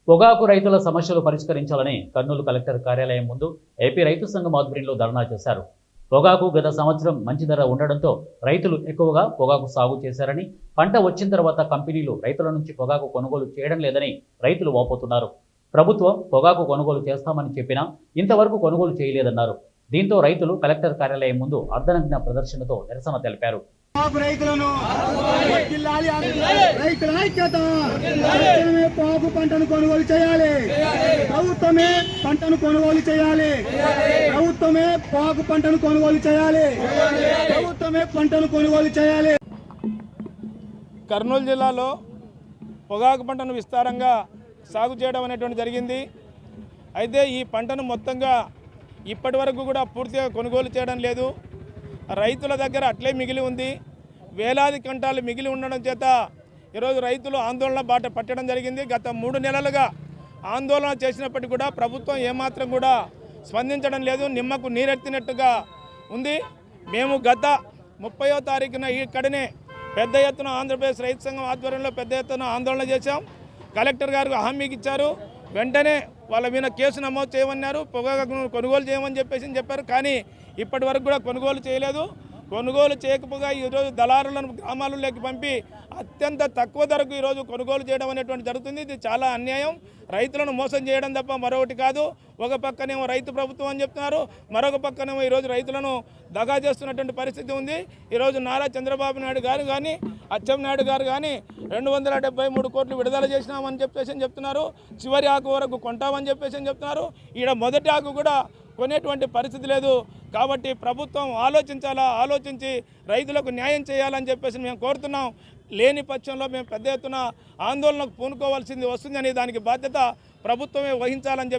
పొగాకు రైతుల సమస్యలు పరిష్కరించాలని కర్నూలు కలెక్టర్ కార్యాలయం ముందు ఏపీ రైతు సంఘం ఆధ్వర్యంలో ధర్నా చేశారు. పొగాకు గత సంవత్సరం మంచి ధర ఉండడంతో రైతులు ఎక్కువగా పొగాకు సాగు చేశారని, పంట వచ్చిన తర్వాత కంపెనీలు రైతుల నుంచి పొగాకు కొనుగోలు చేయడం లేదని రైతులు వాపోతున్నారు. ప్రభుత్వం పొగాకు కొనుగోలు చేస్తామని చెప్పినా ఇంతవరకు కొనుగోలు చేయలేదన్నారు. దీంతో రైతులు కలెక్టర్ కార్యాలయం ముందు అర్ధనగ్న ప్రదర్శనతో నిరసన తెలిపారు. పొగాకు పంటను కొనుగోలు చేయాలి. ప్రభుత్వమే పంటను కొనుగోలు చేయాలి. ప్రభుత్వమే పొగాకు పంటను కొనుగోలు చేయాలి. ప్రభుత్వమే పంటను కొనుగోలు చేయాలి. కర్నూలు జిల్లాలో పొగాకు పంటను విస్తారంగా సాగు చేయడం అనేటువంటి జరిగింది. అయితే ఈ పంటను మొత్తంగా ఇప్పటి వరకు కూడా పూర్తిగా కొనుగోలు చేయడం లేదు. రైతుల దగ్గర అట్లే మిగిలి ఉంది. వేలాది క్వింటాలు మిగిలి ఉండడం చేత ఈరోజు రైతులు ఆందోళన బాట పట్టడం జరిగింది. గత 3 నెలలుగా ఆందోళన చేసినప్పటికీ కూడా ప్రభుత్వం ఏమాత్రం కూడా స్పందించడం లేదు. నిమ్మకు నీరెత్తినట్టుగా ఉంది. మేము గత 30వ తారీఖున ఇక్కడనే పెద్ద ఎత్తున ఆంధ్రప్రదేశ్ రైతు సంఘం ఆధ్వర్యంలో పెద్ద ఎత్తున ఆందోళన చేశాం. కలెక్టర్ గారు హామీకి ఇచ్చారు. వెంటనే వాళ్ళ మీద కేసు నమోదు చేయమన్నారు. పొగాకు కొనుగోలు చేయమని చెప్పారు. కానీ ఇప్పటి వరకు కూడా కొనుగోలు చేయలేదు. కొనుగోలు చేయకపోగా ఈరోజు దళారులను గ్రామాలలోకి పంపి అత్యంత తక్కువ ధరకు ఈరోజు కొనుగోలు చేయడం అనేటువంటి జరుగుతుంది. ఇది చాలా అన్యాయం. రైతులను మోసం చేయడం తప్ప మరొకటి కాదు. ఒక పక్కనేమో రైతు ప్రభుత్వం అని చెప్తున్నారు, మరొక పక్కనేమో ఈరోజు రైతులను దగా చేస్తున్నటువంటి పరిస్థితి ఉంది. ఈరోజు నారా చంద్రబాబు నాయుడు గారు కానీ అచ్చెన్నాయుడు గారు కానీ 273 కోట్లు విడుదల చేసినామని చెప్తున్నారు. చివరి ఆకు వరకు కొంటామని చెప్తున్నారు. ఈడ మొదటి ఆకు కూడా కొనేటువంటి పరిస్థితి లేదు. కాబట్టి ప్రభుత్వం ఆలోచించి రైతులకు న్యాయం చేయాలని మేము కోరుతున్నాం. లేని పక్షంలో మేము పెద్ద ఎత్తున ఆందోళనకు పూనుకోవాల్సింది వస్తుందని, దానికి బాధ్యత ప్రభుత్వమే వహించాలని